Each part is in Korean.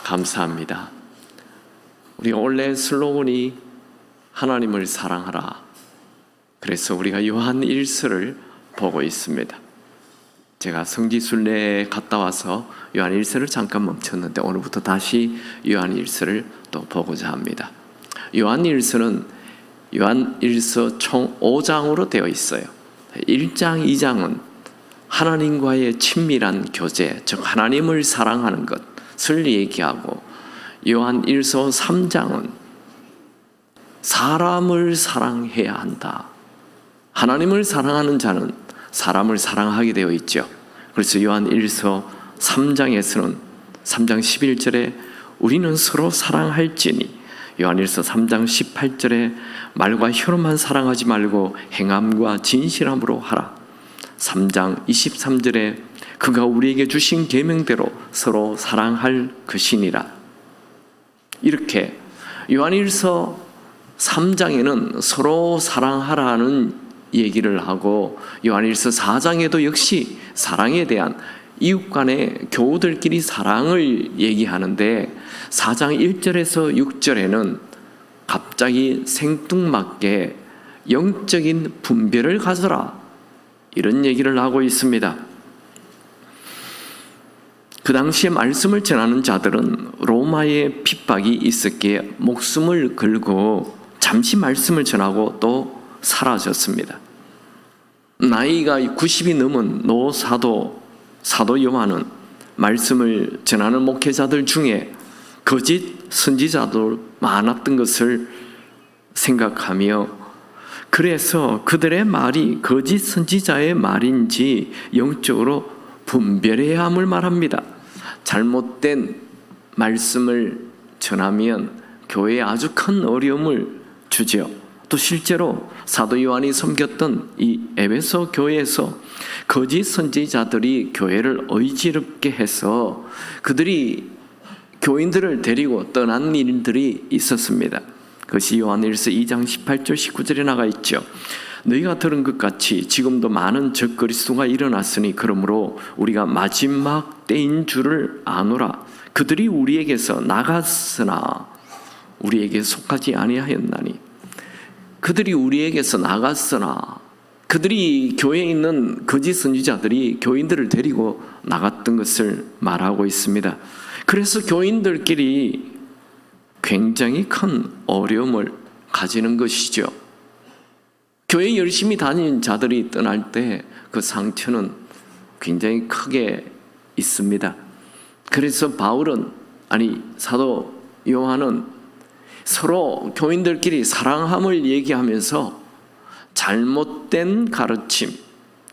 감사합니다. 우리 원래 슬로건이 하나님을 사랑하라. 그래서 우리가 요한 1서를 보고 있습니다. 제가 성지순례에 갔다 와서 요한 1서를 잠깐 멈췄는데 오늘부터 다시 요한 1서를 또 보고자 합니다. 요한 1서는 요한 1서 총 5장으로 되어 있어요. 1장, 2장은 하나님과의 친밀한 교제, 즉 하나님을 사랑하는 것을 얘기하고, 요한 1서 3장은 사람을 사랑해야 한다. 하나님을 사랑하는 자는 사람을 사랑하게 되어 있죠. 그래서 요한 1서 3장에서는 3장 11절에 우리는 서로 사랑할지니, 요한 1서 3장 18절에 말과 혀로만 사랑하지 말고 행함과 진실함으로 하라. 3장 23절에 그가 우리에게 주신 계명대로 서로 사랑할 것이니라. 이렇게 요한 1서 3장에는 서로 사랑하라는 얘기를 하고, 요한 1서 4장에도 역시 사랑에 대한 이웃 간의 교우들끼리 사랑을 얘기하는데, 4장 1절에서 6절에는 갑자기 생뚱맞게 영적인 분별을 가져라, 이런 얘기를 하고 있습니다. 그 당시에 말씀을 전하는 자들은 로마의 핍박이 있었기에 목숨을 걸고 잠시 말씀을 전하고 또 사라졌습니다. 나이가 90이 넘은 사도 요한은 말씀을 전하는 목회자들 중에 거짓 선지자도 많았던 것을 생각하며, 그래서 그들의 말이 거짓 선지자의 말인지 영적으로 분별해야 함을 말합니다. 잘못된 말씀을 전하면 교회에 아주 큰 어려움을 주죠. 또 실제로 사도 요한이 섬겼던 이 에베소 교회에서 거짓 선지자들이 교회를 어지럽게 해서 그들이 교인들을 데리고 떠난 일들이 있었습니다. 그것이 요한 1서 2장 18절 19절에 나가 있죠. 너희가 들은 것 같이 지금도 많은 적그리스도가 일어났으니 그러므로 우리가 마지막 때인 줄을 아노라. 그들이 우리에게서 나갔으나 우리에게 속하지 아니하였나니. 그들이 우리에게서 나갔으나, 그들이 교회에 있는 거짓 선지자들이 교인들을 데리고 나갔던 것을 말하고 있습니다. 그래서 교인들끼리 굉장히 큰 어려움을 가지는 것이죠. 교회 열심히 다니는 자들이 떠날 때 그 상처는 굉장히 크게 있습니다. 그래서 사도 요한은 서로 교인들끼리 사랑함을 얘기하면서 잘못된 가르침,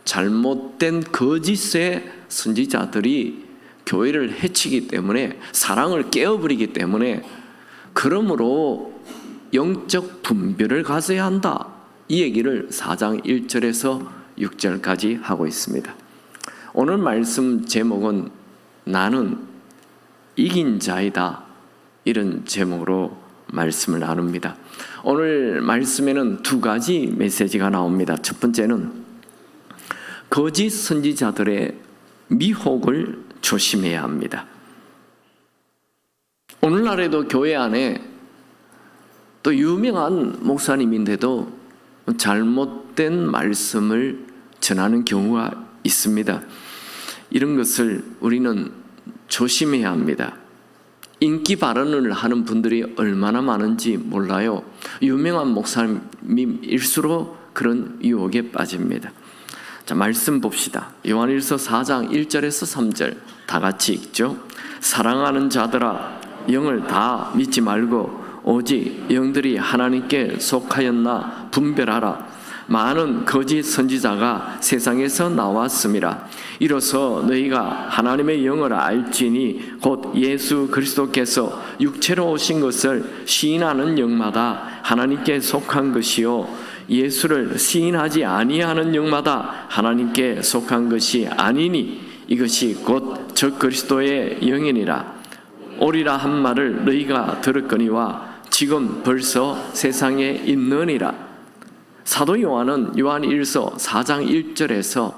잘못된 거짓의 선지자들이 교회를 해치기 때문에, 사랑을 깨어버리기 때문에, 그러므로 영적 분별을 가져야 한다, 이 얘기를 4장 1절에서 6절까지 하고 있습니다. 오늘 말씀 제목은 나는 이긴 자이다, 이런 제목으로 말씀을 나눕니다. 오늘 말씀에는 두 가지 메시지가 나옵니다. 첫 번째는 거짓 선지자들의 미혹을 조심해야 합니다. 오늘날에도 교회 안에 또 유명한 목사님인데도 잘못된 말씀을 전하는 경우가 있습니다. 이런 것을 우리는 조심해야 합니다. 인기 발언을 하는 분들이 얼마나 많은지 몰라요. 유명한 목사님일수록 그런 유혹에 빠집니다. 자, 말씀 봅시다. 요한일서 4장 1절에서 3절 다 같이 읽죠. 사랑하는 자들아, 영을 다 믿지 말고 오직 영들이 하나님께 속하였나 분별하라. 많은 거짓 선지자가 세상에서 나왔음이라. 이로써 너희가 하나님의 영을 알지니 곧 예수 그리스도께서 육체로 오신 것을 시인하는 영마다 하나님께 속한 것이요, 예수를 시인하지 아니하는 영마다 하나님께 속한 것이 아니니 이것이 곧 적그리스도의 영이니라. 오리라 한 말을 너희가 들었거니와 지금 벌써 세상에 있느니라. 사도 요한은 요한 1서 4장 1절에서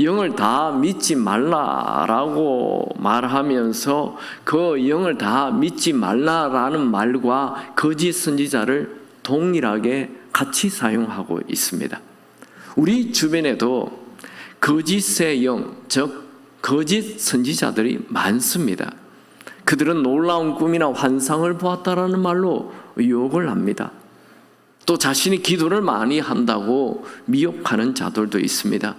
영을 다 믿지 말라라고 말하면서 그 영을 다 믿지 말라라는 말과 거짓 선지자를 동일하게 같이 사용하고 있습니다. 우리 주변에도 거짓의 영, 즉 거짓 선지자들이 많습니다. 그들은 놀라운 꿈이나 환상을 보았다라는 말로 유혹을 합니다. 또 자신이 기도를 많이 한다고 미혹하는 자들도 있습니다.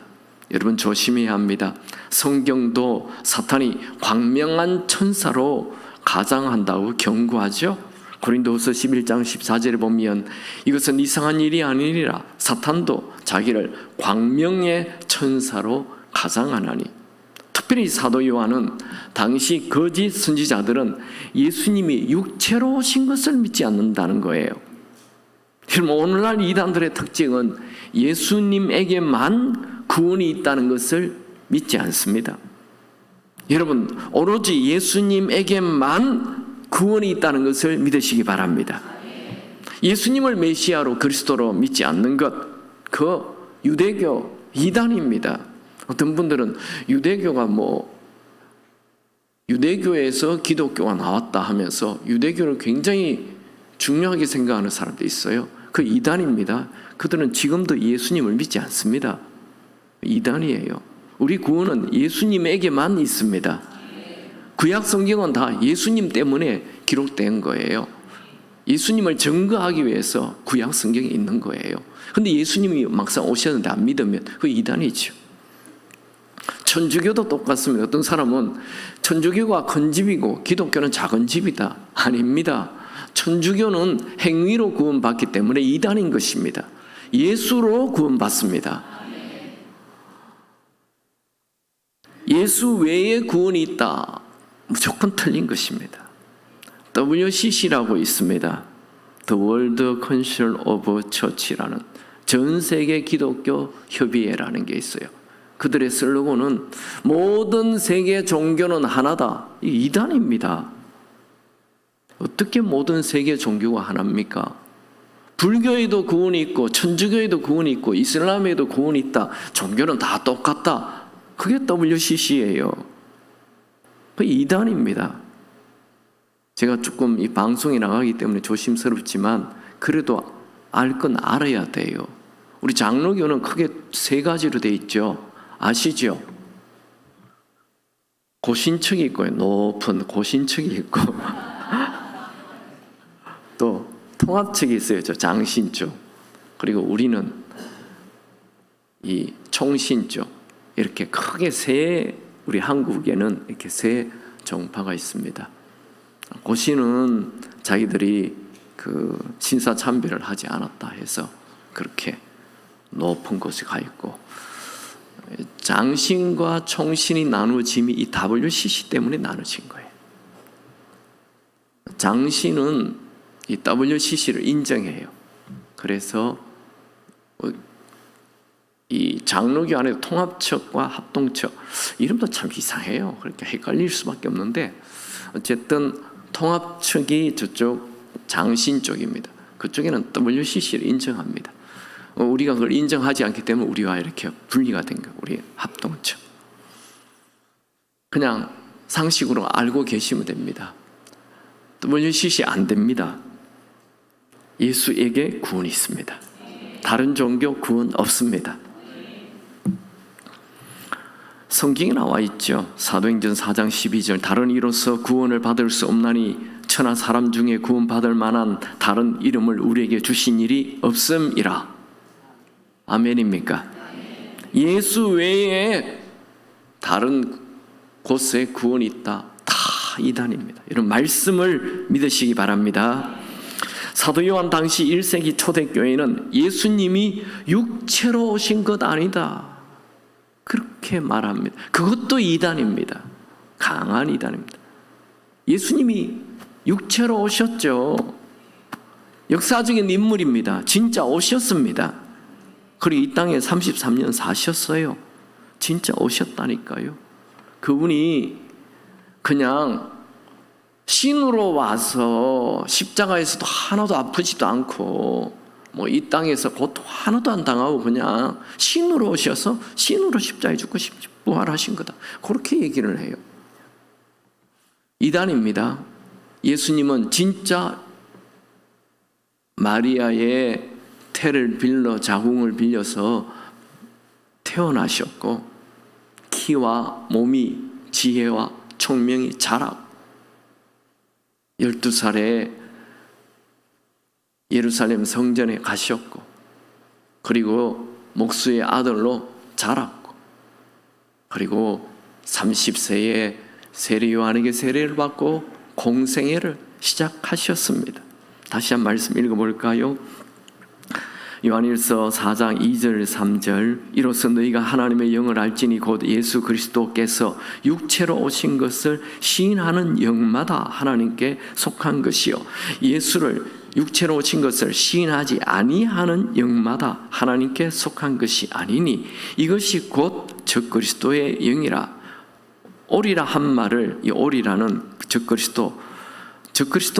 여러분 조심해야 합니다. 성경도 사탄이 광명한 천사로 가장한다고 경고하죠. 고린도후서 11장 14절에 보면 이것은 이상한 일이 아니니라 사탄도 자기를 광명의 천사로 가장하나니. 특별히 사도 요한은 당시 거짓 선지자들은 예수님이 육체로 오신 것을 믿지 않는다는 거예요. 여러분 오늘날 이단들의 특징은 예수님에게만 구원이 있다는 것을 믿지 않습니다. 여러분 오로지 예수님에게만 구원이 있다는 것을 믿으시기 바랍니다. 예수님을 메시아로 그리스도로 믿지 않는 것, 그 유대교 이단입니다. 어떤 분들은 유대교에서 기독교가 나왔다 하면서 유대교를 굉장히 중요하게 생각하는 사람도 있어요. 그 이단입니다. 그들은 지금도 예수님을 믿지 않습니다. 이단이에요. 우리 구원은 예수님에게만 있습니다. 구약 성경은 다 예수님 때문에 기록된 거예요. 예수님을 증거하기 위해서 구약 성경이 있는 거예요. 근데 예수님이 막상 오셨는데 안 믿으면 그 이단이죠. 천주교도 똑같습니다. 어떤 사람은 천주교가 큰 집이고 기독교는 작은 집이다. 아닙니다. 천주교는 행위로 구원받기 때문에 이단인 것입니다. 예수로 구원받습니다. 예수 외에 구원이 있다. 무조건 틀린 것입니다. WCC라고 있습니다. The World Council of Church라는 전 세계 기독교 협의회라는 게 있어요. 그들의 슬로건은 모든 세계 종교는 하나다. 이단입니다. 어떻게 모든 세계 종교가 하나입니까? 불교에도 구원이 있고 천주교에도 구원이 있고 이슬람에도 구원이 있다. 종교는 다 똑같다. 그게 WCC예요. 그 이단입니다. 제가 조금 이 방송에 나가기 때문에 조심스럽지만 그래도 알 건 알아야 돼요. 우리 장로교는 크게 세 가지로 되어 있죠. 아시죠? 고신측이 있고요. 높은 고신측이 있고 또 통합측이 있어요. 저 장신 쪽. 그리고 우리는 이 총신 쪽. 이렇게 크게 우리 한국에는 이렇게 세 정파가 있습니다. 고신은 자기들이 그 신사참배를 하지 않았다 해서 그렇게 높은 곳에 가 있고, 장신과 총신이 나누어짐이 이 WCC 때문에 나눠진 거예요. 장신은 이 WCC를 인정해요. 그래서 이 장로교 안에 통합측과 합동측, 이름도 참 이상해요. 그러니까 헷갈릴 수밖에 없는데 어쨌든 통합측이 저쪽 장신 쪽입니다. 그쪽에는 WCC를 인정합니다. 우리가 그걸 인정하지 않기 때문에 우리와 이렇게 분리가 된 거예요. 우리 합동측. 그냥 상식으로 알고 계시면 됩니다. WCC 안 됩니다. 예수에게 구원이 있습니다. 다른 종교 구원 없습니다. 성경에 나와 있죠. 사도행전 4장 12절 다른 이로서 구원을 받을 수 없나니 천하 사람 중에 구원받을 만한 다른 이름을 우리에게 주신 일이 없음이라. 아멘입니까? 예수 외에 다른 곳에 구원이 있다. 다 이단입니다. 이런 말씀을 믿으시기 바랍니다. 사도 요한 당시 1세기 초대교회는 예수님이 육체로 오신 것 아니다. 그렇게 말합니다. 그것도 이단입니다. 강한 이단입니다. 예수님이 육체로 오셨죠. 역사적인 인물입니다. 진짜 오셨습니다. 그리고 이 땅에 33년 사셨어요. 진짜 오셨다니까요. 그분이 그냥 신으로 와서 십자가에서도 하나도 아프지도 않고 뭐 이 땅에서 고통 하나도 안 당하고 그냥 신으로 오셔서 신으로 십자가에 죽고 부활하신 거다. 그렇게 얘기를 해요. 이단입니다. 예수님은 진짜 마리아의 태를 빌려 자궁을 빌려서 태어나셨고 키와 몸이 지혜와 총명이 자라고 12살에 예루살렘 성전에 가셨고 그리고 목수의 아들로 자랐고 그리고 30세에 세례 요한에게 세례를 받고 공생애를 시작하셨습니다. 다시 한 말씀 읽어볼까요? 요한일서 4장 2절 3절 이로써 너희가 하나님의 영을 알지니 곧 예수 그리스도께서 육체로 오신 것을 시인하는 영마다 하나님께 속한 것이요 예수를 육체로 오신 것을 시인하지 아니하는 영마다 하나님께 속한 것이 아니니 이것이 곧 적그리스도의 영이라. 오리라 한 말을 이 오리라는 적그리스도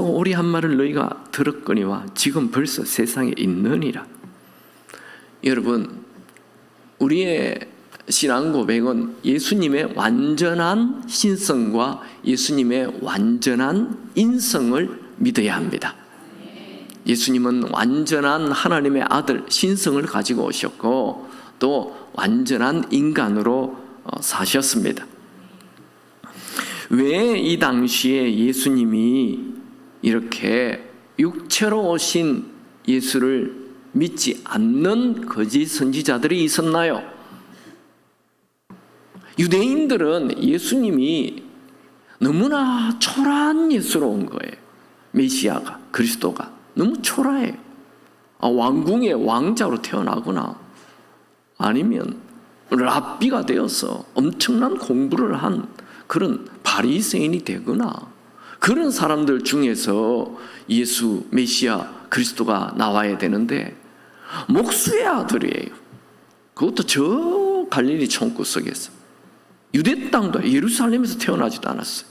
오리 한 말을 너희가 들었거니와 지금 벌써 세상에 있느니라. 여러분 우리의 신앙 고백은 예수님의 완전한 신성과 예수님의 완전한 인성을 믿어야 합니다. 예수님은 완전한 하나님의 아들 신성을 가지고 오셨고 또 완전한 인간으로 사셨습니다. 왜 이 당시에 예수님이 이렇게 육체로 오신 예수를 믿지 않는 거짓 선지자들이 있었나요? 유대인들은 예수님이 너무나 초라한 예수로 온 거예요. 메시아가, 그리스도가 너무 초라해요. 왕궁의 왕자로 태어나거나 아니면 랍비가 되어서 엄청난 공부를 한 그런 바리새인이 되거나 그런 사람들 중에서 예수, 메시아, 그리스도가 나와야 되는데 목수의 아들이에요. 그것도 저 갈릴리 총구 속에서 유대 땅도 예루살렘에서 태어나지도 않았어요.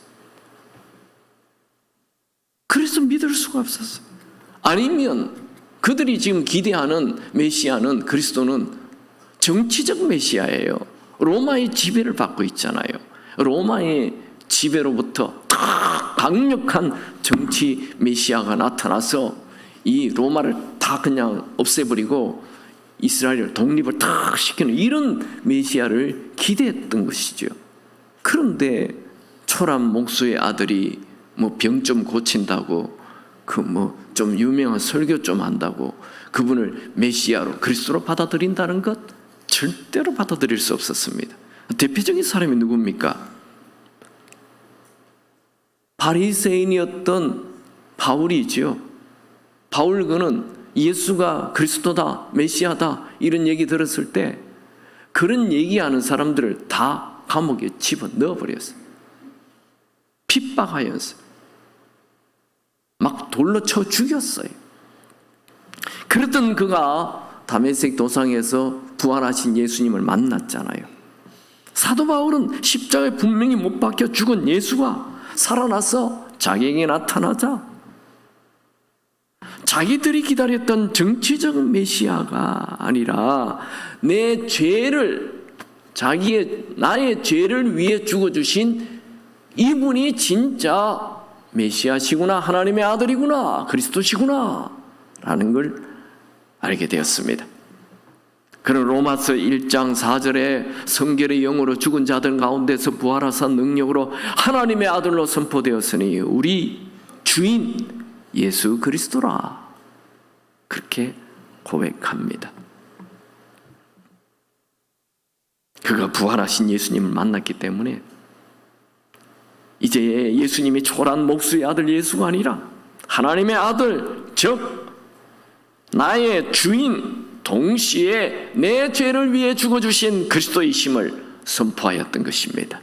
그래서 믿을 수가 없었어요. 아니면 그들이 지금 기대하는 메시아는 그리스도는 정치적 메시아예요. 로마의 지배를 받고 있잖아요. 로마의 지배로부터 강력한 정치 메시아가 나타나서 이 로마를 다 그냥 없애버리고 이스라엘을 독립을 탁 시키는 이런 메시아를 기대했던 것이죠. 그런데 초란 목수의 아들이 뭐 병 좀 고친다고 그 뭐 좀 유명한 설교 좀 한다고 그분을 메시아로 그리스도로 받아들인다는 것 절대로 받아들일 수 없었습니다. 대표적인 사람이 누굽니까? 바리새인이었던 바울이지요. 바울 그는 예수가 그리스도다, 메시아다 이런 얘기 들었을 때 그런 얘기하는 사람들을 다 감옥에 집어넣어 버렸어요. 핍박하였어요. 막 돌로 쳐 죽였어요. 그랬던 그가 다메섹 도상에서 부활하신 예수님을 만났잖아요. 사도 바울은 십자가에 분명히 못 박혀 죽은 예수가 살아나서 자기에게 나타나자 자기들이 기다렸던 정치적 메시아가 아니라 내 죄를 나의 죄를 위해 죽어주신 이분이 진짜 메시아시구나, 하나님의 아들이구나, 그리스도시구나 라는 걸 알게 되었습니다. 그는 로마서 1장 4절에 성결의 영으로 죽은 자들 가운데서 부활하사 능력으로 하나님의 아들로 선포되었으니 우리 주인 예수 그리스도라 그렇게 고백합니다. 그가 부활하신 예수님을 만났기 때문에 이제 예수님이 초라한 목수의 아들 예수가 아니라 하나님의 아들, 즉 나의 주인, 동시에 내 죄를 위해 죽어주신 그리스도이심을 선포하였던 것입니다.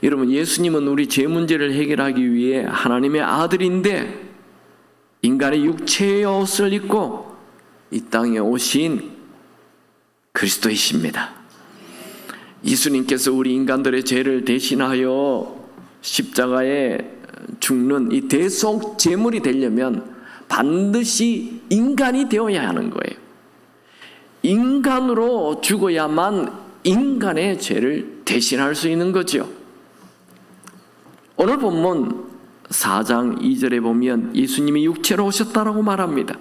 여러분, 예수님은 우리 죄 문제를 해결하기 위해 하나님의 아들인데 인간의 육체의 옷을 입고 이 땅에 오신 그리스도이십니다. 예수님께서 우리 인간들의 죄를 대신하여 십자가에 죽는 이 대속 제물이 되려면 반드시 인간이 되어야 하는 거예요. 인간으로 죽어야만 인간의 죄를 대신할 수 있는 거죠. 오늘 본문 4장 2절에 보면 예수님이 육체로 오셨다라고 말합니다.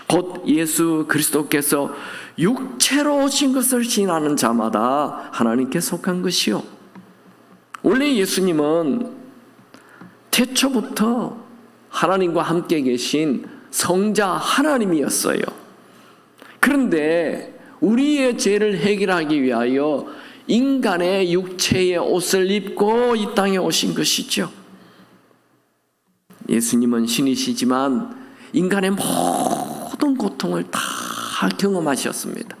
곧 예수 그리스도께서 육체로 오신 것을 신하는 자마다 하나님께 속한 것이요. 원래 예수님은 태초부터 하나님과 함께 계신 성자 하나님이었어요. 그런데 우리의 죄를 해결하기 위하여 인간의 육체의 옷을 입고 이 땅에 오신 것이죠. 예수님은 신이시지만 인간의 모든 고통을 다 경험하셨습니다.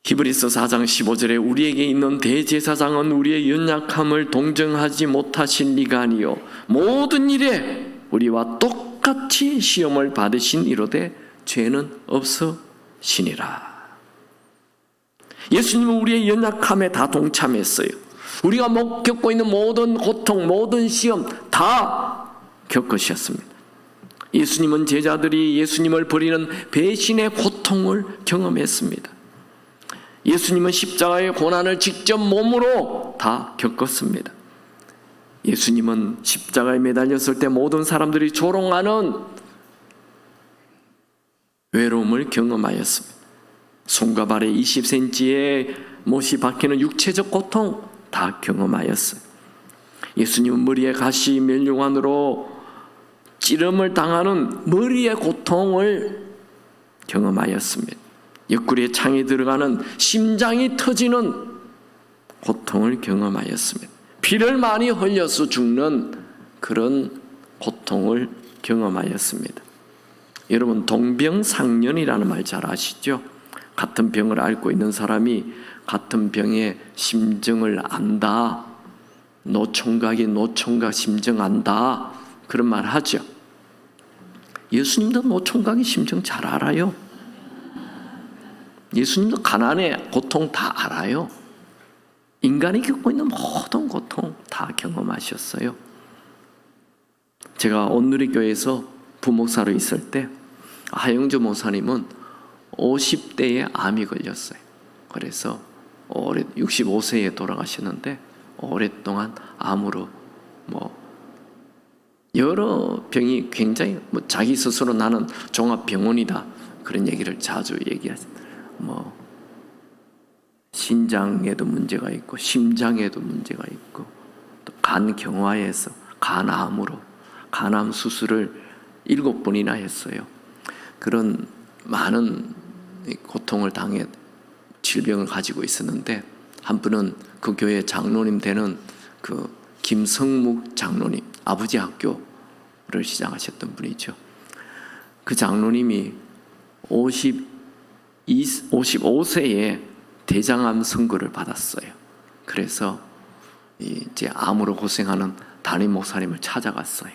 히브리서 4장 15절에 우리에게 있는 대제사장은 우리의 연약함을 동정하지 못하신 리가 아니요 모든 일에 우리와 똑같이 시험을 받으신 이로되 죄는 없으시니라. 예수님은 우리의 연약함에 다 동참했어요. 우리가 겪고 있는 모든 고통, 모든 시험 다 겪으셨습니다. 예수님은 제자들이 예수님을 버리는 배신의 고통을 경험했습니다. 예수님은 십자가의 고난을 직접 몸으로 다 겪었습니다. 예수님은 십자가에 매달렸을 때 모든 사람들이 조롱하는 외로움을 경험하였습니다. 손과 발에 20cm의 못이 박히는 육체적 고통 다 경험하였어요. 예수님은 머리에 가시 멸류관으로 찌름을 당하는 머리의 고통을 경험하였습니다. 옆구리에 창이 들어가는 심장이 터지는 고통을 경험하였습니다. 피를 많이 흘려서 죽는 그런 고통을 경험하였습니다. 여러분 동병상련이라는 말 잘 아시죠? 같은 병을 앓고 있는 사람이 같은 병의 심정을 안다. 노총각이 노총각 심정 안다. 그런 말 하죠. 예수님도 노총각의 심정 잘 알아요. 예수님도 가난의 고통 다 알아요. 인간이 겪고 있는 모든 고통 다 경험하셨어요. 제가 온누리교회에서 부목사로 있을 때 하영주 목사님은 50대에 암이 걸렸어요. 그래서 65세에 돌아가셨는데 오랫동안 암으로 여러 병이 굉장히 자기 스스로 나는 종합병원이다 그런 얘기를 자주 얘기하죠. 신장에도 문제가 있고 심장에도 문제가 있고 또 간 경화에서 간암으로 간암 수술을 7번이나 했어요. 그런 많은 고통을 당해 질병을 가지고 있었는데 한 분은 그 교회 장로님 되는 그 김성묵 장로님 아버지 학교를 시작하셨던 분이죠. 그 장로님이 55세에 대장암 선고를 받았어요. 그래서 이제 암으로 고생하는 담임 목사님을 찾아갔어요.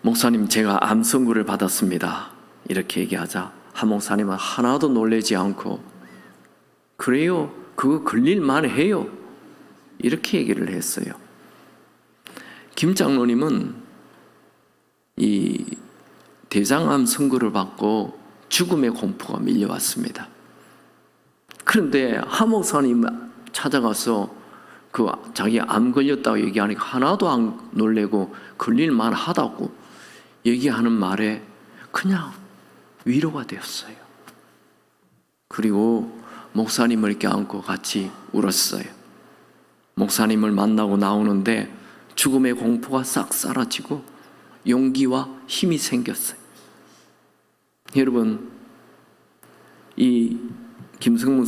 목사님, 제가 암 선고를 받았습니다. 이렇게 얘기하자 한 목사님은 하나도 놀라지 않고 그래요? 그거 걸릴만 해요. 이렇게 얘기를 했어요. 김 장로님은 이 대장암 선고를 받고 죽음의 공포가 밀려왔습니다. 그런데 한 목사님 찾아가서 그 자기 암 걸렸다고 얘기하니까 하나도 안 놀래고 걸릴만 하다고 얘기하는 말에 그냥 위로가 되었어요. 그리고 목사님을 이렇게 안고 같이 울었어요. 목사님을 만나고 나오는데 죽음의 공포가 싹 사라지고 용기와 힘이 생겼어요. 여러분, 이 김성무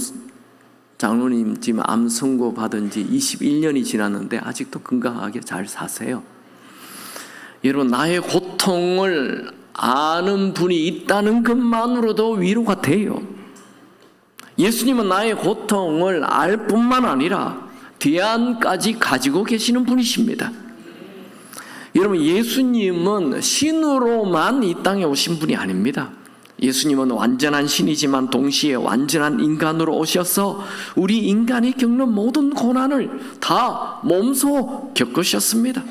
장로님 지금 암 선고 받은 지 21년이 지났는데 아직도 건강하게 잘 사세요. 여러분, 나의 고통을 아는 분이 있다는 것만으로도 위로가 돼요. 예수님은 나의 고통을 알 뿐만 아니라 대안까지 가지고 계시는 분이십니다. 여러분, 예수님은 신으로만 이 땅에 오신 분이 아닙니다. 예수님은 완전한 신이지만 동시에 완전한 인간으로 오셔서 우리 인간이 겪는 모든 고난을 다 몸소 겪으셨습니다.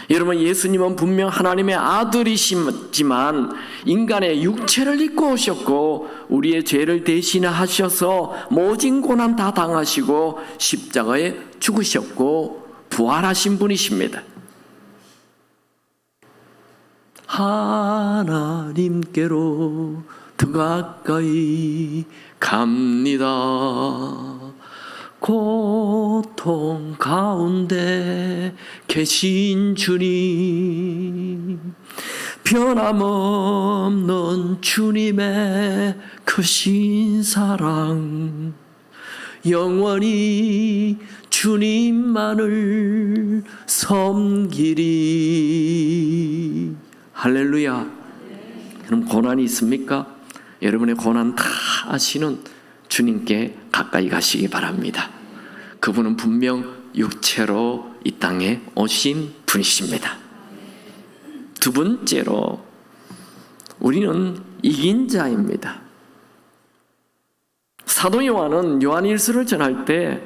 여러분, 예수님은 분명 하나님의 아들이시지만 인간의 육체를 입고 오셨고 우리의 죄를 대신하셔서 모진 고난 다 당하시고 십자가에 죽으셨고 부활하신 분이십니다. 하나님께로 더 가까이 갑니다. 고통 가운데 계신 주님, 변함없는 주님의 크신 사랑, 영원히 주님만을 섬기리. 할렐루야. 그럼 고난이 있습니까? 여러분의 고난 다 아시는 주님께 가까이 가시기 바랍니다. 그분은 분명 육체로 이 땅에 오신 분이십니다. 두 번째로 우리는 이긴 자입니다. 사도 요한은 요한일서를 전할 때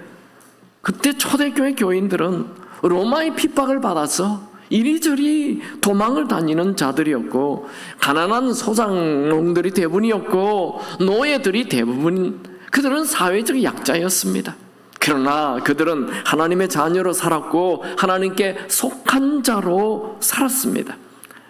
그때 초대교회 교인들은 로마의 핍박을 받아서 이리저리 도망을 다니는 자들이었고 가난한 소장농들이 대부분이었고 노예들이 대부분, 그들은 사회적 약자였습니다. 그러나 그들은 하나님의 자녀로 살았고 하나님께 속한 자로 살았습니다.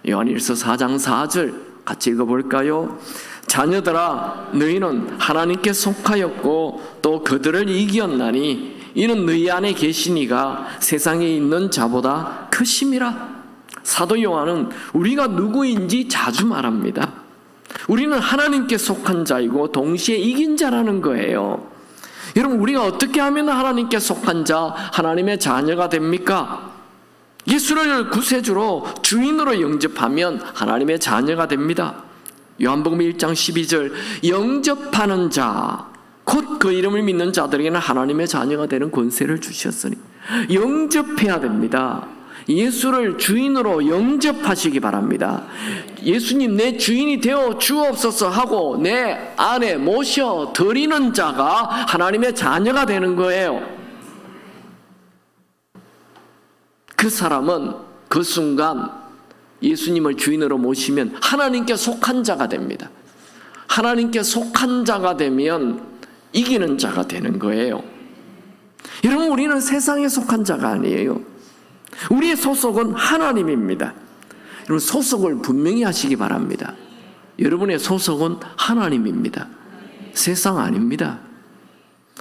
요한일서 4장 4절 같이 읽어볼까요? 자녀들아, 너희는 하나님께 속하였고 또 그들을 이기었나니 이는 너희 안에 계신 이가 세상에 있는 자보다 크심이라. 사도 요한은 우리가 누구인지 자주 말합니다. 우리는 하나님께 속한 자이고 동시에 이긴 자라는 거예요. 여러분, 우리가 어떻게 하면 하나님께 속한 자, 하나님의 자녀가 됩니까? 예수를 구세주로 주인으로 영접하면 하나님의 자녀가 됩니다. 요한복음 1장 12절, 영접하는 자 곧 그 이름을 믿는 자들에게는 하나님의 자녀가 되는 권세를 주셨으니 영접해야 됩니다. 예수를 주인으로 영접하시기 바랍니다. 예수님 내 주인이 되어 주옵소서 하고 내 안에 모셔 드리는 자가 하나님의 자녀가 되는 거예요. 그 사람은 그 순간 예수님을 주인으로 모시면 하나님께 속한 자가 됩니다. 하나님께 속한 자가 되면 이기는 자가 되는 거예요. 여러분, 우리는 세상에 속한 자가 아니에요. 우리의 소속은 하나님입니다. 여러분, 소속을 분명히 하시기 바랍니다. 여러분의 소속은 하나님입니다. 세상 아닙니다.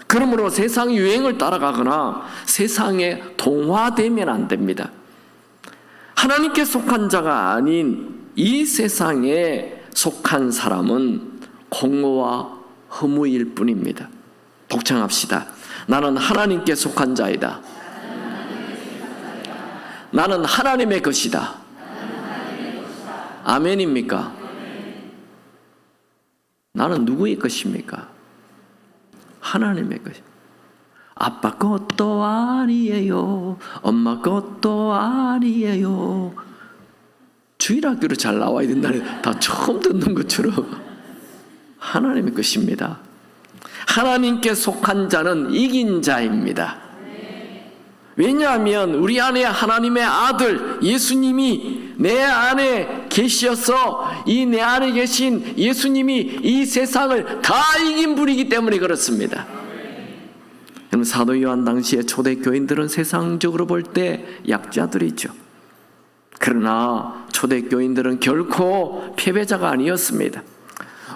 그러므로 세상 유행을 따라가거나 세상에 동화되면 안 됩니다. 하나님께 속한 자가 아닌 이 세상에 속한 사람은 공허와 허무일 뿐입니다. 독창합시다. 나는 하나님께 속한 자이다. 나는 하나님의 것이다. 아멘입니까? 나는 누구의 것입니까? 하나님의 것. 아빠 것도 아니에요. 엄마 것도 아니에요. 주일학교로 잘 나와야 된다는 다 처음 듣는 것처럼 하나님의 것입니다. 하나님께 속한 자는 이긴 자입니다. 왜냐하면 우리 안에 하나님의 아들 예수님이 내 안에 계셔서 이 내 안에 계신 예수님이 이 세상을 다 이긴 분이기 때문에 그렇습니다. 여러분, 사도 요한 당시에 초대교인들은 세상적으로 볼 때 약자들이죠. 그러나 초대교인들은 결코 패배자가 아니었습니다.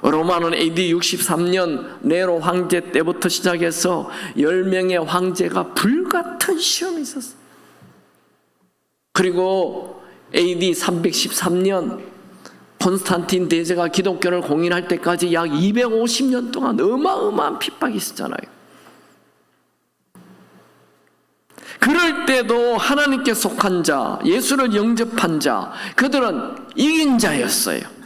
로마는 AD 63년 네로 황제 때부터 시작해서 10명의 황제가 불같은 시험이 있었어요. 그리고 AD 313년 콘스탄틴 대제가 기독교를 공인할 때까지 약 250년 동안 어마어마한 핍박이 있었잖아요. 그럴 때도 하나님께 속한 자, 예수를 영접한 자, 그들은 이긴 자였어요.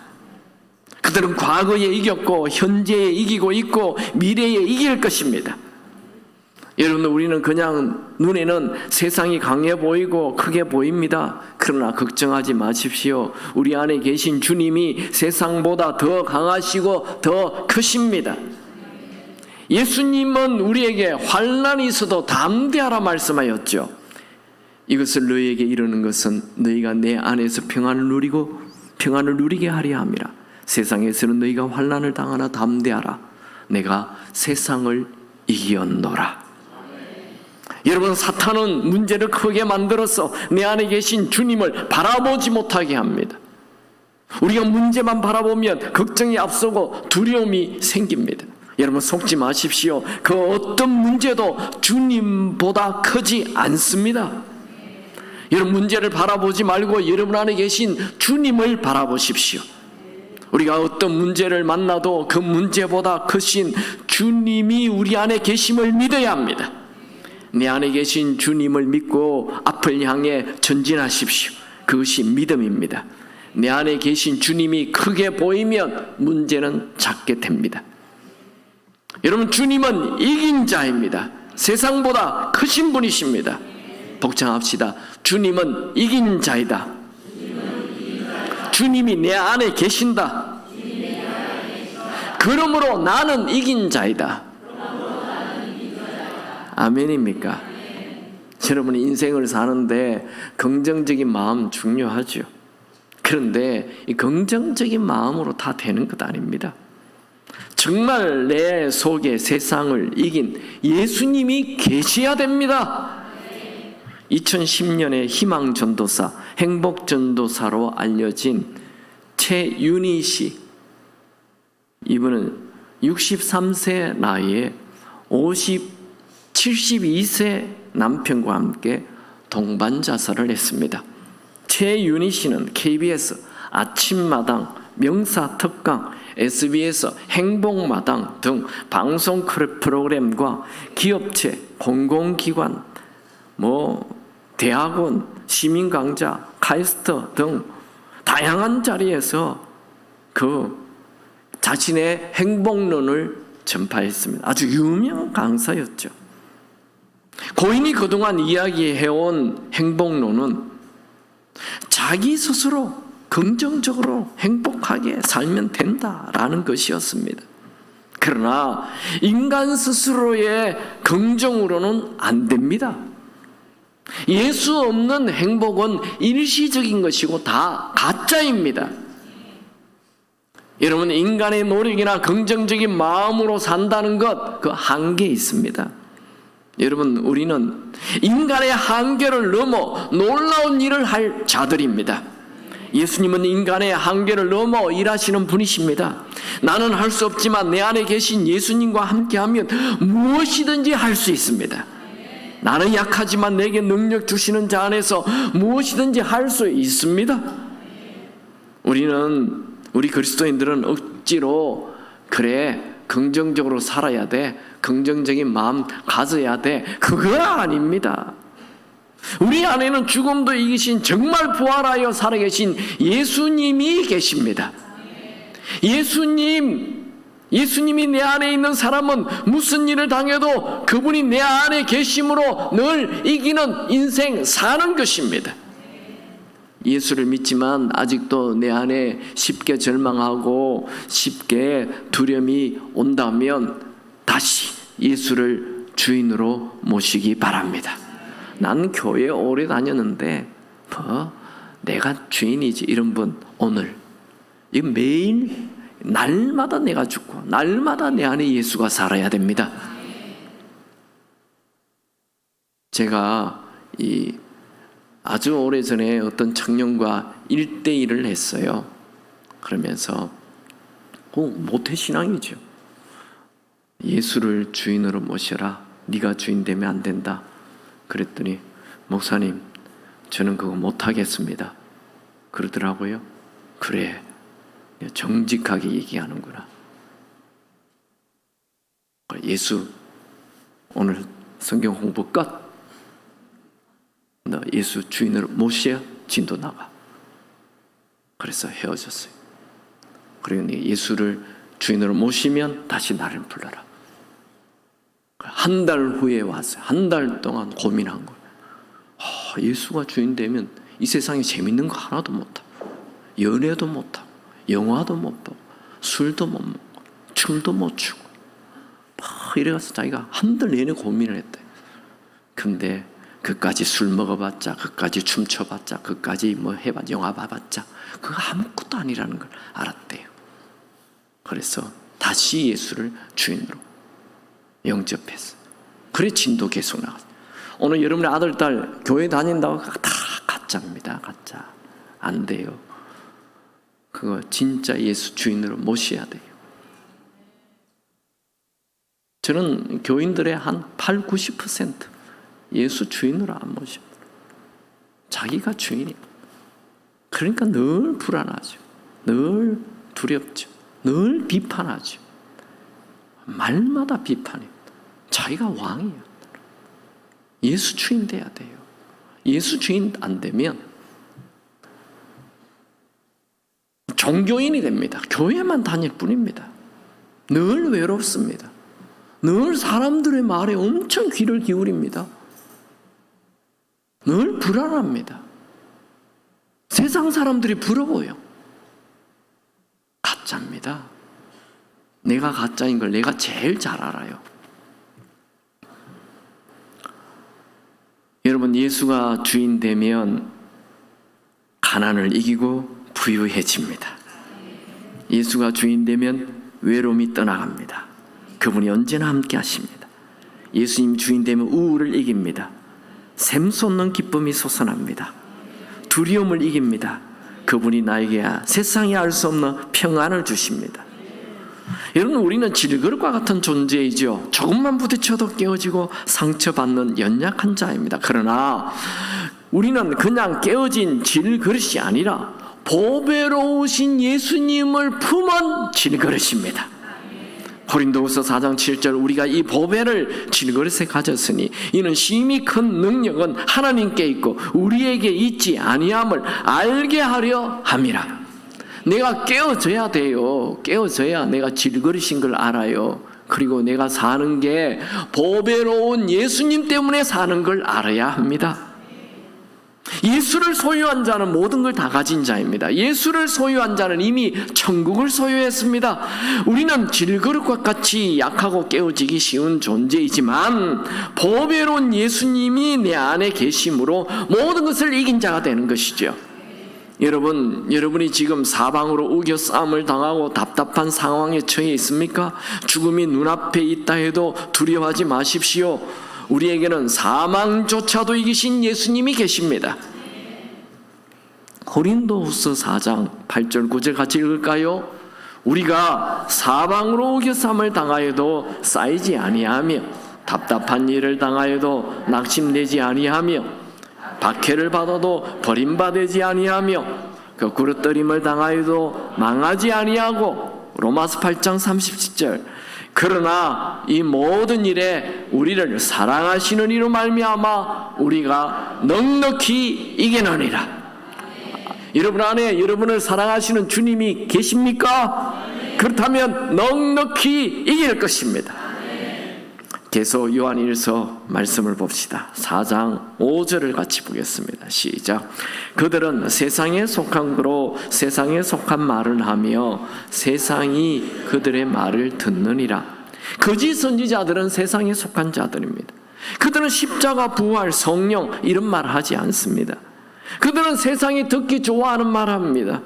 그들은 과거에 이겼고 현재에 이기고 있고 미래에 이길 것입니다. 여러분, 우리는 그냥 눈에는 세상이 강해 보이고 크게 보입니다. 그러나 걱정하지 마십시오. 우리 안에 계신 주님이 세상보다 더 강하시고 더 크십니다. 예수님은 우리에게 환난이 있어도 담대하라 말씀하였죠. 이것을 너희에게 이르는 것은 너희가 내 안에서 평안을 누리고 평안을 누리게 하려 함이라. 세상에서는 너희가 환난을 당하나 담대하라. 내가 세상을 이겼노라. 여러분, 사탄은 문제를 크게 만들어서 내 안에 계신 주님을 바라보지 못하게 합니다. 우리가 문제만 바라보면 걱정이 앞서고 두려움이 생깁니다. 여러분, 속지 마십시오. 그 어떤 문제도 주님보다 크지 않습니다. 여러분, 문제를 바라보지 말고 여러분 안에 계신 주님을 바라보십시오. 우리가 어떤 문제를 만나도 그 문제보다 크신 주님이 우리 안에 계심을 믿어야 합니다. 내 안에 계신 주님을 믿고 앞을 향해 전진하십시오. 그것이 믿음입니다. 내 안에 계신 주님이 크게 보이면 문제는 작게 됩니다. 여러분, 주님은 이긴 자입니다. 세상보다 크신 분이십니다. 복창합시다. 주님은 이긴 자이다. 주님이 내 안에 계신다. 그러므로 나는 이긴 자이다. 아멘입니까? 여러분, 인생을 사는데 긍정적인 마음 중요하죠. 그런데 이 긍정적인 마음으로 다 되는 것 아닙니다. 정말 내 속에 세상을 이긴 예수님이 계셔야 됩니다. 2010년에 희망전도사, 행복전도사로 알려진 최윤희 씨, 이분은 63세 나이에 72세 남편과 함께 동반자살을 했습니다. 최윤희 씨는 KBS 아침마당, 명사특강, SBS 행복마당 등 방송 프로그램과 기업체, 공공기관, 대학원, 시민강좌, 카이스트 등 다양한 자리에서 그 자신의 행복론을 전파했습니다. 아주 유명한 강사였죠. 고인이 그동안 이야기해온 행복론은 자기 스스로 긍정적으로 행복하게 살면 된다라는 것이었습니다. 그러나 인간 스스로의 긍정으로는 안 됩니다. 예수 없는 행복은 일시적인 것이고 다 가짜입니다. 여러분, 인간의 노력이나 긍정적인 마음으로 산다는 것, 그 한계 있습니다. 여러분, 우리는 인간의 한계를 넘어 놀라운 일을 할 자들입니다. 예수님은 인간의 한계를 넘어 일하시는 분이십니다. 나는 할 수 없지만 내 안에 계신 예수님과 함께하면 무엇이든지 할 수 있습니다. 나는 약하지만 내게 능력 주시는 자 안에서 무엇이든지 할 수 있습니다. 우리 그리스도인들은 억지로 그래 긍정적으로 살아야 돼, 긍정적인 마음 가져야 돼, 그거 아닙니다. 우리 안에는 죽음도 이기신 정말 부활하여 살아계신 예수님이 계십니다. 예수님이 내 안에 있는 사람은 무슨 일을 당해도 그분이 내 안에 계심으로 늘 이기는 인생 사는 것입니다. 예수를 믿지만 아직도 내 안에 쉽게 절망하고 쉽게 두려움이 온다면 다시 예수를 주인으로 모시기 바랍니다. 난 교회 오래 다녔는데 내가 주인이지, 이런 분 오늘 이거 매일 날마다 내가 죽고 날마다 내 안에 예수가 살아야 됩니다. 제가 아주 오래전에 어떤 청년과 1대1을 했어요. 그러면서 모태신앙이죠. 예수를 주인으로 모셔라. 네가 주인 되면 안 된다. 그랬더니 목사님, 저는 그거 못하겠습니다. 그러더라고요. 그래, 정직하게 얘기하는구나. 예수 오늘 성경 공부 끝. 너 예수 주인으로 모셔야 진도 나가. 그래서 헤어졌어요. 그리고 예수를 주인으로 모시면 다시 나를 불러라. 한 달 후에 왔어요. 한 달 동안 고민한 거예요. 예수가 주인 되면 이 세상에 재밌는 거 하나도 못하고, 연애도 못하고, 영화도 못 보고, 술도 못 먹고, 춤도 못 추고, 막 이래가서 자기가 한 달 내내 고민을 했대. 근데 그까지 술 먹어봤자, 그까지 춤춰봤자, 그까지 뭐 해봤자, 영화 봐봤자 그거 아무것도 아니라는 걸 알았대요. 그래서 다시 예수를 주인으로 영접했어요. 그래 진도 계속 나갔어요. 오늘 여러분의 아들, 딸 교회 다닌다고 다 가짜입니다. 가짜. 안 돼요. 그거 진짜 예수 주인으로 모셔야 돼요. 저는 교인들의 한 8, 90% 예수 주인으로 안 모셔. 자기가 주인이에요. 그러니까 늘 불안하죠. 늘 두렵죠. 늘 비판하죠. 말마다 비판해요. 자기가 왕이에요. 예수 주인 돼야 돼요. 예수 주인 안 되면 종교인이 됩니다. 교회만 다닐 뿐입니다. 늘 외롭습니다. 늘 사람들의 말에 엄청 귀를 기울입니다. 늘 불안합니다. 세상 사람들이 부러워요. 가짜입니다. 내가 가짜인 걸 내가 제일 잘 알아요. 여러분, 예수가 주인 되면 가난을 이기고 부유해집니다. 예수가 주인 되면 외로움이 떠나갑니다. 그분이 언제나 함께 하십니다. 예수님 주인 되면 우울을 이깁니다. 샘솟는 기쁨이 솟아납니다. 두려움을 이깁니다. 그분이 나에게 세상이 알 수 없는 평안을 주십니다. 여러분, 우리는 질그릇과 같은 존재이죠. 조금만 부딪혀도 깨어지고 상처받는 연약한 자입니다. 그러나 우리는 그냥 깨어진 질그릇이 아니라 보배로우신 예수님을 품은 질그릇입니다. 고린도후서 4장 7절, 우리가 이 보배를 질그릇에 가졌으니 이는 심히 큰 능력은 하나님께 있고 우리에게 있지 아니함을 알게 하려 함이라. 내가 깨어져야 돼요. 깨어져야 내가 질그릇인 걸 알아요. 그리고 내가 사는 게 보배로운 예수님 때문에 사는 걸 알아야 합니다. 예수를 소유한 자는 모든 걸 다 가진 자입니다. 예수를 소유한 자는 이미 천국을 소유했습니다. 우리는 질그릇과 같이 약하고 깨어지기 쉬운 존재이지만 보배로운 예수님이 내 안에 계심으로 모든 것을 이긴 자가 되는 것이죠. 여러분이 지금 사방으로 우겨 싸움을 당하고 답답한 상황에 처해 있습니까? 죽음이 눈앞에 있다 해도 두려워하지 마십시오. 우리에게는 사망조차도 이기신 예수님이 계십니다. 고린도후서 4장 8절 9절 같이 읽을까요? 우리가 사방으로 우겨쌈을 당하여도 쌓이지 아니하며 답답한 일을 당하여도 낙심되지 아니하며 박해를 받아도 버림받지 아니하며 구르떠림을 당하여도 망하지 아니하고 로마서 8장 30절 그러나 이 모든 일에 우리를 사랑하시는 이로 말미암아 우리가 넉넉히 이기느니라. 여러분 안에 여러분을 사랑하시는 주님이 계십니까? 그렇다면 넉넉히 이길 것입니다. 계속 요한일서 말씀을 봅시다. 4장 5절을 같이 보겠습니다. 시작. 그들은 세상에 속한 거로 세상에 속한 말을 하며 세상이 그들의 말을 듣느니라. 거짓 선지자들은 세상에 속한 자들입니다. 그들은 십자가, 부활, 성령 이런 말 하지 않습니다. 그들은 세상이 듣기 좋아하는 말 합니다.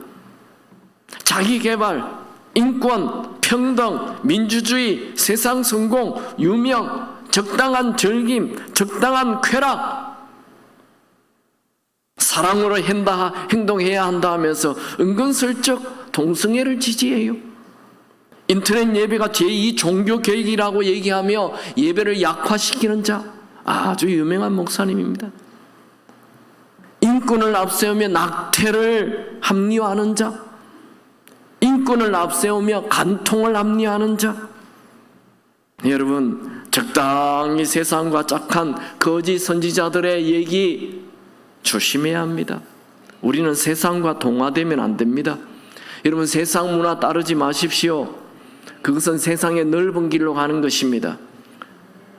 자기 개발, 인권, 평등, 민주주의, 세상 성공, 유명, 적당한 즐김, 적당한 쾌락, 사랑으로 행동해야 한다 하면서 은근슬쩍 동성애를 지지해요. 인터넷 예배가 제2 종교개혁이라고 얘기하며 예배를 약화시키는 자, 아주 유명한 목사님입니다. 인권을 앞세우며 낙태를 합리화하는 자, 인권을 앞세우며 간통을 합리화하는 자. 여러분, 적당히 세상과 짝한 거짓 선지자들의 얘기 조심해야 합니다. 우리는 세상과 동화되면 안 됩니다. 여러분, 세상 문화 따르지 마십시오. 그것은 세상의 넓은 길로 가는 것입니다.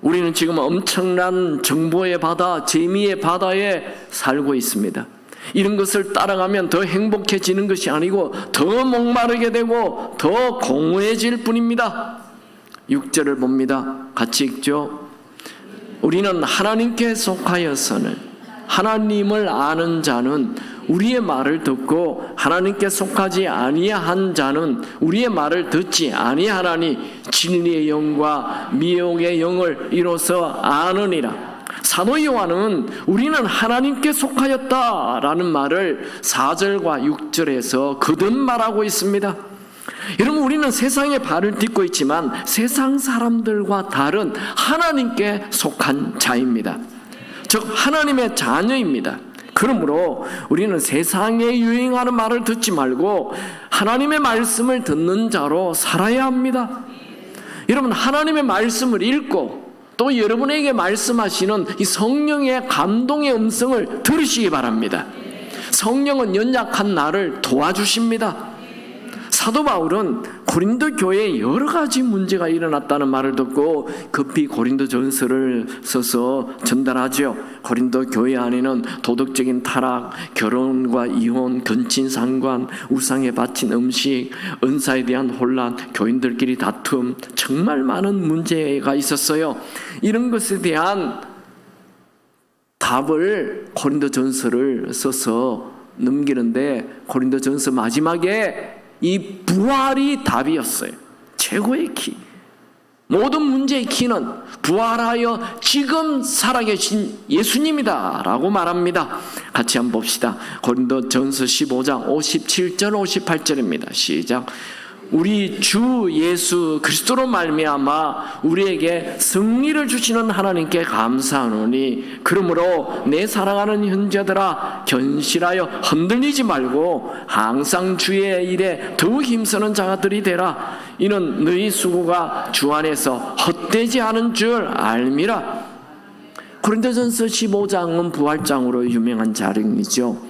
우리는 지금 엄청난 정보의 바다, 재미의 바다에 살고 있습니다. 이런 것을 따라가면 더 행복해지는 것이 아니고 더 목마르게 되고 더 공허해질 뿐입니다. 6절을 봅니다. 같이 읽죠. 우리는 하나님께 속하여서는, 하나님을 아는 자는 우리의 말을 듣고 하나님께 속하지 아니한 자는 우리의 말을 듣지 아니하나니 진리의 영과 미혹의 영을 이로써 아느니라. 사도 요한은 우리는 하나님께 속하였다라는 말을 4절과 6절에서 거듭 말하고 있습니다. 여러분, 우리는 세상의 발을 딛고 있지만 세상 사람들과 다른 하나님께 속한 자입니다. 즉 하나님의 자녀입니다. 그러므로 우리는 세상에 유행하는 말을 듣지 말고 하나님의 말씀을 듣는 자로 살아야 합니다. 여러분, 하나님의 말씀을 읽고 또 여러분에게 말씀하시는 이 성령의 감동의 음성을 들으시기 바랍니다. 성령은 연약한 나를 도와주십니다. 사도 바울은 고린도 교회에 여러 가지 문제가 일어났다는 말을 듣고 급히 고린도전서를 써서 전달하죠. 고린도 교회 안에는 도덕적인 타락, 결혼과 이혼, 근친상관, 우상에 바친 음식, 은사에 대한 혼란, 교인들끼리 다툼, 정말 많은 문제가 있었어요. 이런 것에 대한 답을 고린도전서를 써서 넘기는데 고린도전서 마지막에 이 부활이 답이었어요. 최고의 키. 모든 문제의 키는 부활하여 지금 살아계신 예수님이다 라고 말합니다. 같이 한번 봅시다. 고린도전서 15장 57절 58절입니다. 시작. 우리 주 예수 그리스도로 말미암아 우리에게 승리를 주시는 하나님께 감사하노니 그러므로 내 사랑하는 형제들아 견실하여 흔들리지 말고 항상 주의 일에 더욱 힘쓰는 자들이 되라. 이는 너희 수고가 주 안에서 헛되지 않은 줄 알미라. 고린도전서 15장은 부활장으로 유명한 자령이죠.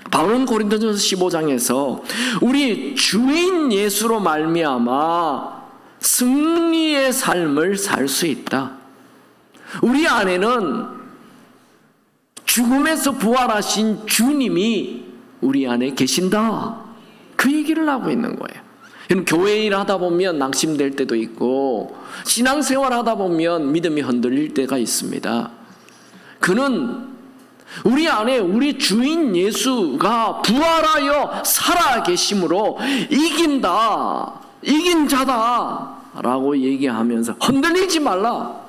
바울은 고린도전서 15장에서 우리 주인 예수로 말미암아 승리의 삶을 살 수 있다. 우리 안에는 죽음에서 부활하신 주님이 우리 안에 계신다. 그 얘기를 하고 있는 거예요. 여러분, 교회 일 하다 보면 낙심될 때도 있고 신앙생활 하다 보면 믿음이 흔들릴 때가 있습니다. 그는 우리 안에 우리 주인 예수가 부활하여 살아계심으로 이긴다, 이긴 자다 라고 얘기하면서 흔들리지 말라.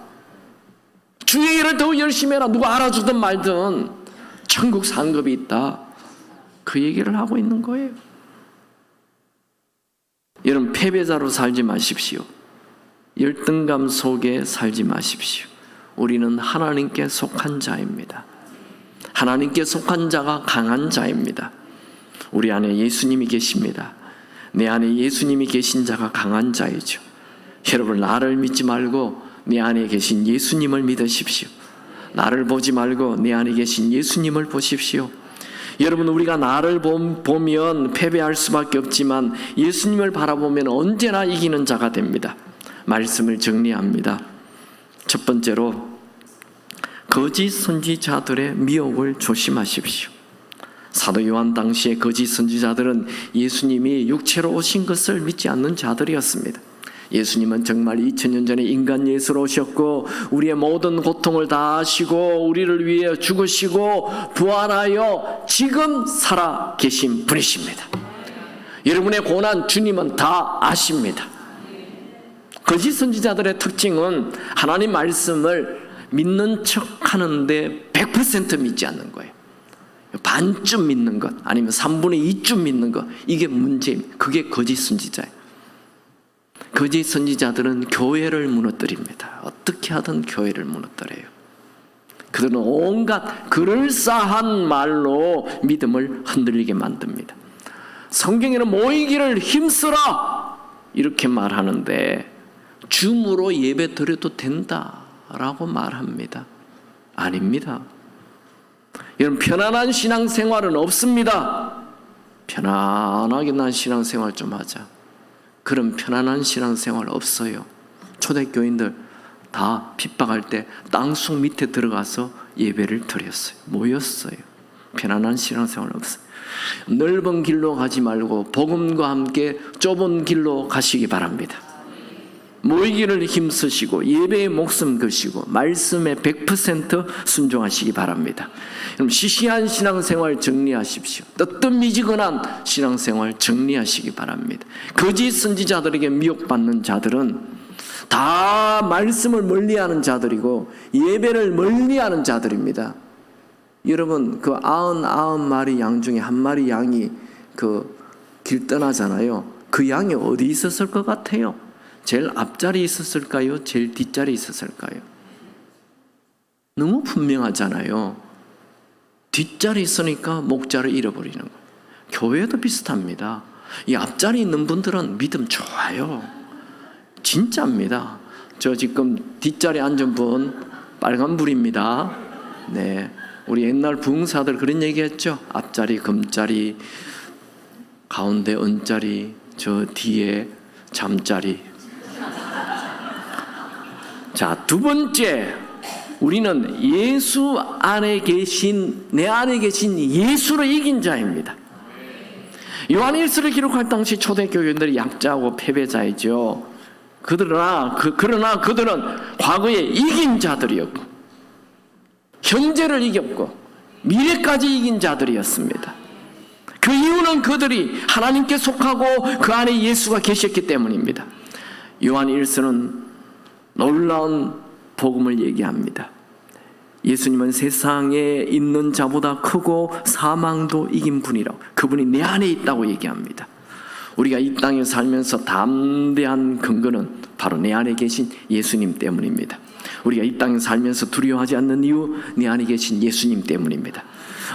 주의 일을 더 열심히 해라. 누가 알아주든 말든 천국 상급이 있다. 그 얘기를 하고 있는 거예요. 여러분, 패배자로 살지 마십시오. 열등감 속에 살지 마십시오. 우리는 하나님께 속한 자입니다. 하나님께 속한 자가 강한 자입니다. 우리 안에 예수님이 계십니다. 내 안에 예수님이 계신 자가 강한 자이죠. 여러분, 나를 믿지 말고 내 안에 계신 예수님을 믿으십시오. 나를 보지 말고 내 안에 계신 예수님을 보십시오. 여러분, 우리가 나를 보면 패배할 수밖에 없지만 예수님을 바라보면 언제나 이기는 자가 됩니다. 말씀을 정리합니다. 첫 번째로 거짓 선지자들의 미혹을 조심하십시오. 사도 요한 당시의 거짓 선지자들은 예수님이 육체로 오신 것을 믿지 않는 자들이었습니다. 예수님은 정말 2000년 전에 인간 예수로 오셨고 우리의 모든 고통을 다 아시고 우리를 위해 죽으시고 부활하여 지금 살아 계신 분이십니다. 여러분의 고난 주님은 다 아십니다. 거짓 선지자들의 특징은 하나님 말씀을 믿는 척 하는데 100% 믿지 않는 거예요. 반쯤 믿는 것, 아니면 3분의 2쯤 믿는 것, 이게 문제입니다. 그게 거짓 선지자예요. 거짓 선지자들은 교회를 무너뜨립니다. 어떻게 하든 교회를 무너뜨려요. 그들은 온갖 그럴싸한 말로 믿음을 흔들리게 만듭니다. 성경에는 모이기를 힘쓰라 이렇게 말하는데 줌으로 예배 드려도 된다라고 말합니다. 아닙니다. 여러분, 편안한 신앙생활은 없습니다. 편안하게 난 신앙생활 좀 하자. 그런 편안한 신앙생활 없어요. 초대교인들 다 핍박할 때 땅속 밑에 들어가서 예배를 드렸어요. 모였어요. 편안한 신앙생활 없어요. 넓은 길로 가지 말고 복음과 함께 좁은 길로 가시기 바랍니다. 모이기를 힘쓰시고 예배에 목숨 걸시고 말씀에 100% 순종하시기 바랍니다. 그럼 시시한 신앙생활 정리하십시오. 뜨뜻미지근한 신앙생활 정리하시기 바랍니다. 거짓 선지자들에게 미혹받는 자들은 다 말씀을 멀리하는 자들이고 예배를 멀리하는 자들입니다. 여러분, 그 99마리 양 중에 한 마리 양이 그 길 떠나잖아요. 그 양이 어디 있었을 것 같아요? 제일 앞자리 있었을까요? 제일 뒷자리 있었을까요? 너무 분명하잖아요. 뒷자리 있으니까 목자를 잃어버리는 거예요. 교회도 비슷합니다. 이 앞자리 있는 분들은 믿음 좋아요. 진짜입니다. 저 지금 뒷자리 앉은 분 빨간불입니다. 네, 우리 옛날 부흥사들 그런 얘기했죠. 앞자리 금자리, 가운데 은자리, 저 뒤에 잠자리. 자, 두 번째, 우리는 예수 안에 계신, 내 안에 계신 예수를 이긴 자입니다. 요한일서를 기록할 당시 초대교회들이 약자하고 패배자이죠. 그러나 그들은 과거에 이긴 자들이었고 현재를 이겼고 미래까지 이긴 자들이었습니다. 그 이유는 그들이 하나님께 속하고 그 안에 예수가 계셨기 때문입니다. 요한일서는 놀라운 복음을 얘기합니다. 예수님은 세상에 있는 자보다 크고 사망도 이긴 분이라고, 그분이 내 안에 있다고 얘기합니다. 우리가 이 땅에 살면서 담대한 근거는 바로 내 안에 계신 예수님 때문입니다. 우리가 이 땅에 살면서 두려워하지 않는 이유, 내 안에 계신 예수님 때문입니다.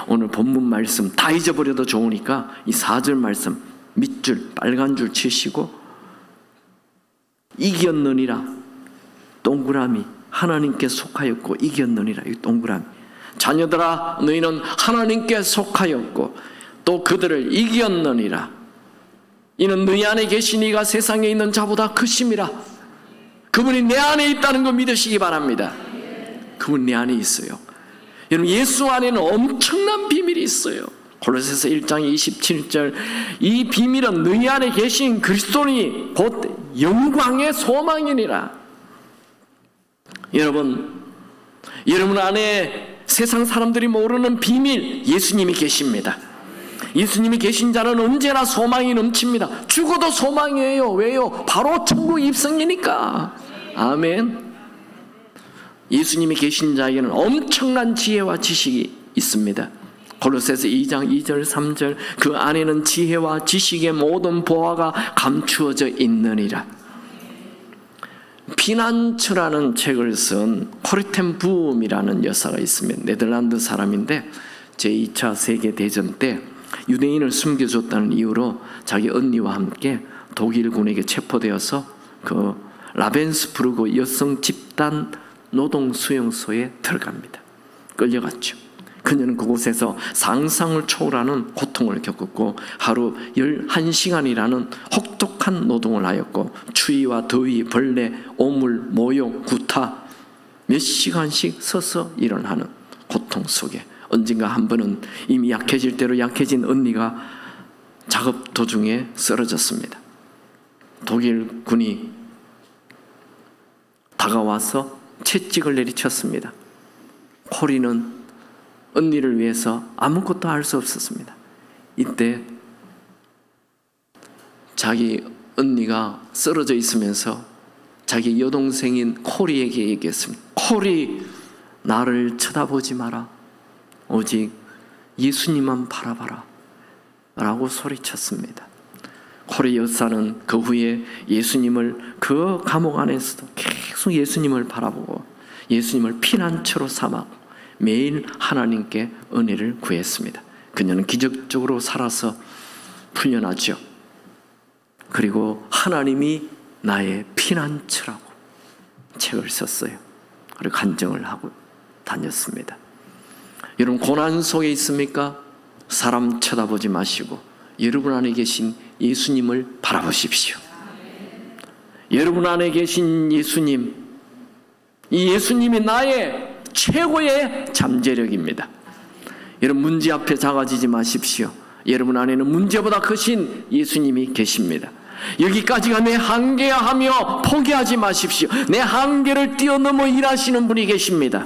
오늘 본문 말씀 다 잊어버려도 좋으니까 이 4절 말씀 밑줄 빨간 줄 치시고, 이겼느니라 동그라미, 하나님께 속하였고 이겼느니라 이 동그라미. 자녀들아, 너희는 하나님께 속하였고 또 그들을 이겼느니라. 이는 너희 안에 계신 이가 세상에 있는 자보다 크심이라. 그분이 내 안에 있다는 거 믿으시기 바랍니다. 그분 내 안에 있어요. 여러분, 예수 안에는 엄청난 비밀이 있어요. 골로새서 1장 27절, 이 비밀은 너희 안에 계신 그리스도니 곧 영광의 소망이니라. 여러분 안에 세상 사람들이 모르는 비밀, 예수님이 계십니다. 예수님이 계신 자는 언제나 소망이 넘칩니다. 죽어도 소망이에요. 왜요? 바로 천국 입성이니까. 아멘. 예수님이 계신 자에게는 엄청난 지혜와 지식이 있습니다. 골로새서 2장 2절 3절, 그 안에는 지혜와 지식의 모든 보화가 감추어져 있느니라. 피난처라는 책을 쓴 코르텐 부음이라는 여사가 있습니다. 네덜란드 사람인데 제2차 세계대전 때 유대인을 숨겨줬다는 이유로 자기 언니와 함께 독일군에게 체포되어서 그 라벤스부르크 여성 집단 노동 수용소에 들어갑니다. 끌려갔죠. 그녀는 그곳에서 상상을 초월하는 고통을 겪었고 하루 11시간이라는 혹독한 노동을 하였고 추위와 더위, 벌레, 오물, 모욕, 구타 몇 시간씩 서서 일어나는 고통 속에 언젠가 한 번은 이미 약해질 대로 약해진 언니가 작업 도중에 쓰러졌습니다. 독일군이 다가와서 채찍을 내리쳤습니다. 코리는 언니를 위해서 아무것도 할 수 없었습니다. 이때 자기 언니가 쓰러져 있으면서 자기 여동생인 코리에게 얘기했습니다. 코리, 나를 쳐다보지 마라. 오직 예수님만 바라봐라 라고 소리쳤습니다. 코리 여사는 그 후에 예수님을, 그 감옥 안에서도 계속 예수님을 바라보고 예수님을 피난처로 삼아 매일 하나님께 은혜를 구했습니다. 그녀는 기적적으로 살아서 풀려나죠. 그리고 하나님이 나의 피난처라고 책을 썼어요. 그리고 간증을 하고 다녔습니다. 여러분, 고난 속에 있습니까? 사람 쳐다보지 마시고 여러분 안에 계신 예수님을 바라보십시오. 여러분 안에 계신 예수님, 이 예수님이 나의 최고의 잠재력입니다. 여러분, 문제 앞에 작아지지 마십시오. 여러분 안에는 문제보다 크신 예수님이 계십니다. 여기까지가 내 한계야 하며 포기하지 마십시오. 내 한계를 뛰어넘어 일하시는 분이 계십니다.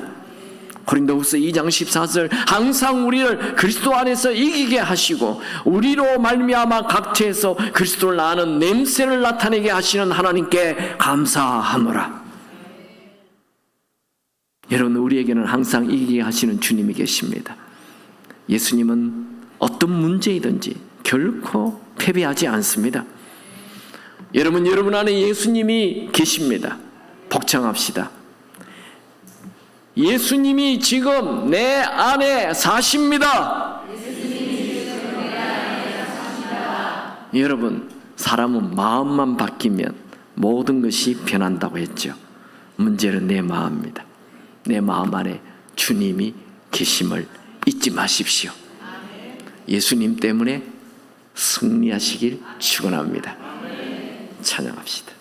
고린도후서 2장 14절, 항상 우리를 그리스도 안에서 이기게 하시고 우리로 말미암아 각처에서 그리스도를 아는 냄새를 나타내게 하시는 하나님께 감사하노라. 여러분, 우리에게는 항상 이기게 하시는 주님이 계십니다. 예수님은 어떤 문제이든지 결코 패배하지 않습니다. 여러분 안에 예수님이 계십니다. 복창합시다. 예수님이 지금 내 안에 사십니다. 여러분, 사람은 마음만 바뀌면 모든 것이 변한다고 했죠. 문제는 내 마음입니다. 내 마음 안에 주님이 계심을 잊지 마십시오. 예수님 때문에 승리하시길 축원합니다. 찬양합시다.